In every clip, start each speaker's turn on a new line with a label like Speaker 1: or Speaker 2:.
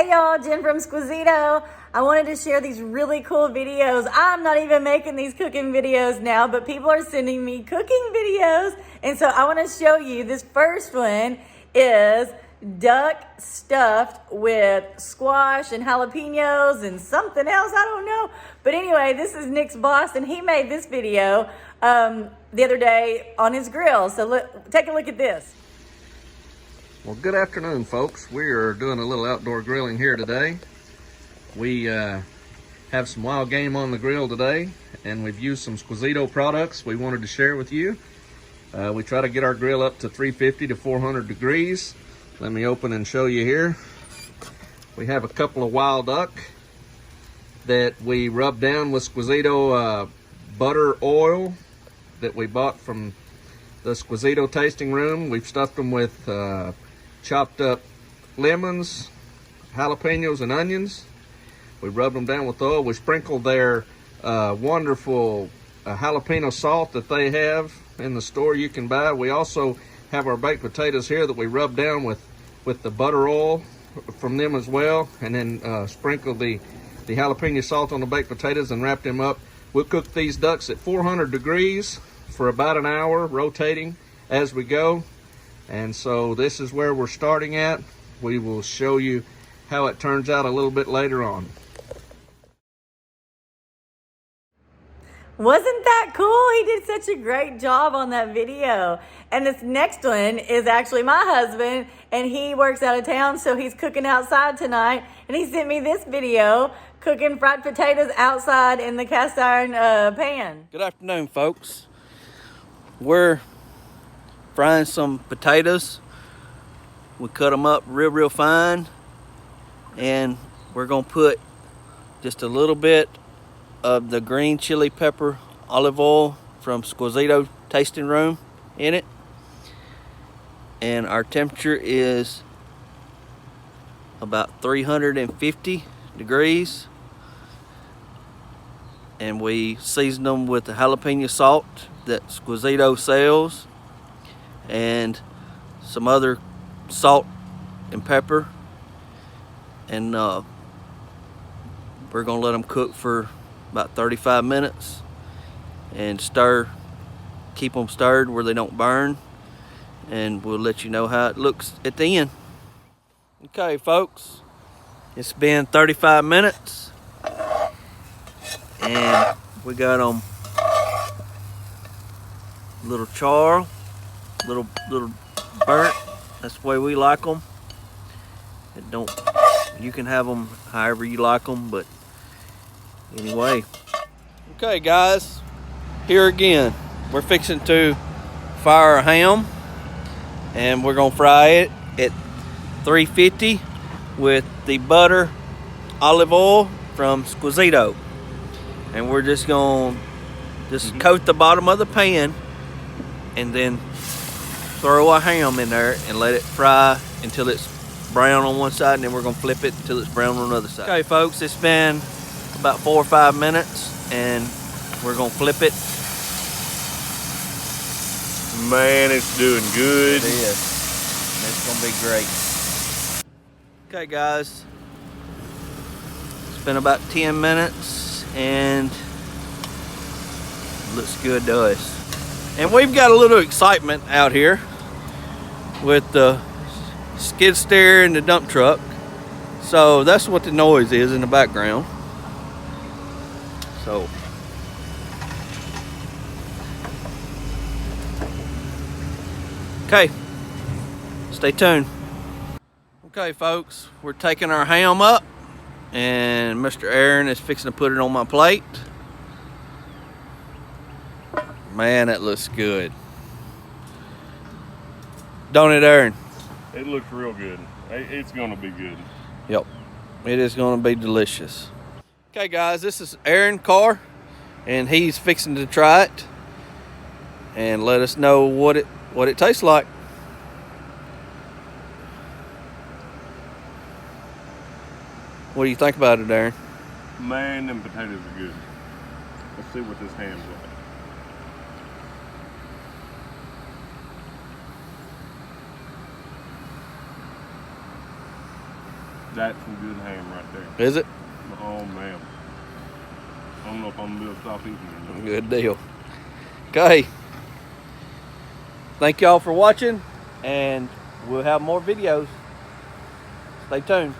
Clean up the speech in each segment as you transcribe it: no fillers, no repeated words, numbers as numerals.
Speaker 1: Hey y'all, Jen from Squizito. I wanted to share these really cool videos. I'm not even making these cooking videos now, but people are sending me cooking videos. And so I want to show you, this first one is duck stuffed with squash and jalapenos and something else, I don't know. But anyway, this is Nick's boss, and he made this video the other day on his grill. So take a look at this.
Speaker 2: Well, good afternoon, folks. We are doing a little outdoor grilling here today. We have some wild game on the grill today, and we've used some Squizito products we wanted to share with you. We try to get our grill up to 350 to 400 degrees. Let me open and show you here. We have a couple of wild duck that we rubbed down with Squizito butter oil that we bought from the Squizito tasting room. We've stuffed them with chopped up lemons, jalapenos, and onions. We rubbed them down with oil. We sprinkled their wonderful jalapeno salt that they have in the store you can buy. We also have our baked potatoes here that we rub down with the butter oil from them as well, and then sprinkle the jalapeno salt on the baked potatoes and wrap them up. We'll cook these ducks at 400 degrees for about an hour, rotating as we go. And so this is where we're starting at. We will show you how it turns out a little bit later on.
Speaker 1: Wasn't that cool? He did such a great job on that video. And this next one is actually my husband, and he works out of town, so he's cooking outside tonight. And he sent me this video, cooking fried potatoes outside in the cast iron pan.
Speaker 3: Good afternoon, folks. We're frying some potatoes. We cut them up real fine, and we're gonna put just a little bit of the green chili pepper olive oil from Squizito tasting room in it. And our temperature is about 350 degrees. And we season them with the jalapeno salt that Squizito sells, and some other salt and pepper. And we're gonna let them cook for about 35 minutes and keep them stirred where they don't burn, and we'll let you know how it looks at the end. Okay, folks, it's been 35 minutes, and we got them a little char, little burnt. That's the way we like them. You can have them however you like them, but anyway. Okay, guys, here again, we're fixing to fire a ham, and we're gonna fry it at 350 with the butter olive oil from Squizito. And we're just gonna coat the bottom of the pan and then throw a ham in there and let it fry until it's brown on one side, and then we're gonna flip it until it's brown on the other side. Okay, folks, it's been about 4 or 5 minutes, and we're gonna flip it.
Speaker 4: Man, it's doing good.
Speaker 3: It is. It's gonna be great. Okay, guys, it's been about 10 minutes, and it looks good to us. And we've got a little excitement out here with the skid steer and the dump truck. So that's what the noise is in the background. So okay, stay tuned. Okay, folks, we're taking our ham up, and Mr. Aaron is fixing to put it on my plate. Man, that looks good. Don't it, Aaron?
Speaker 4: It looks real good. It's gonna be good.
Speaker 3: Yep, it is gonna be delicious. Okay, guys, this is Aaron Carr, and he's fixing to try it and let us know what it tastes like. What do you think about it, Aaron?
Speaker 4: Man, them potatoes are good. Let's see what this ham's like. That's some good ham right there.
Speaker 3: Is it?
Speaker 4: Oh man. I don't know if I'm gonna be able to stop eating or not.
Speaker 3: Good deal. Okay. Thank y'all for watching, and we'll have more videos. Stay tuned.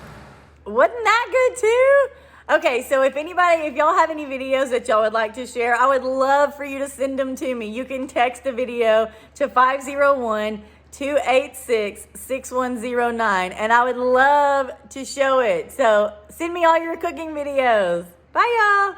Speaker 1: Wasn't that good too? Okay, so if y'all have any videos that y'all would like to share, I would love for you to send them to me. You can text a video to 501-286-6109, and I would love to show it. So send me all your cooking videos. Bye, y'all.